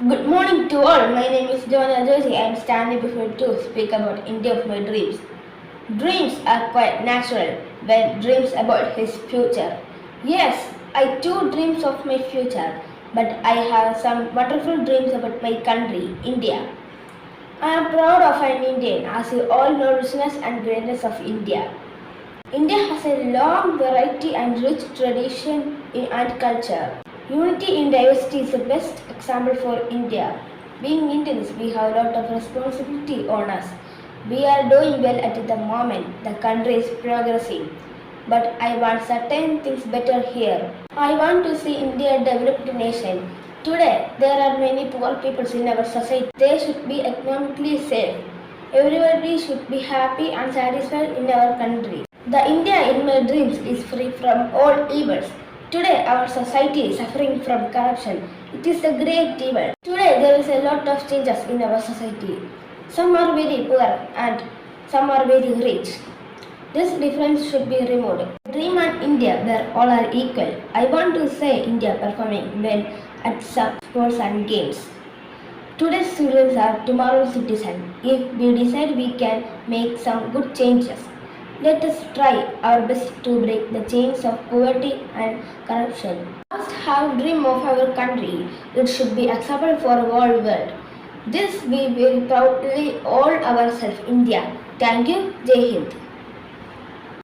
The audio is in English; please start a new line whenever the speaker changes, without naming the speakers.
Good morning to all. My name is Jonah Joji. I am standing before you to speak about India of my dreams. Dreams are quite natural when dreams about his future. Yes, I too dreams of my future, but I have some wonderful dreams about my country, India. I am proud of an Indian, as you all know richness and greatness of India. India has a long variety and rich tradition and culture. Unity in diversity is the best example for India. Being Indians, we have a lot of responsibility on us. We are doing well at the moment. The country is progressing. But I want certain things better here. I want to see India a developed nation. Today, there are many poor people in our society. They should be economically safe. Everybody should be happy and satisfied in our country. The India in my dreams is free from all evils. Today our society is suffering from corruption. It is a great evil. Today there is a lot of changes in our society. Some are very poor and some are very rich. This difference should be removed. Dream an India where all are equal. I want to say India performing well at some sports and games. Today's students are tomorrow's citizens. If we decide we can make some good changes, let us try our best to break the chains of poverty and corruption. We must have dream of our country. It should be acceptable for the whole world. This we will proudly all ourselves India. Thank you. Jai Hind.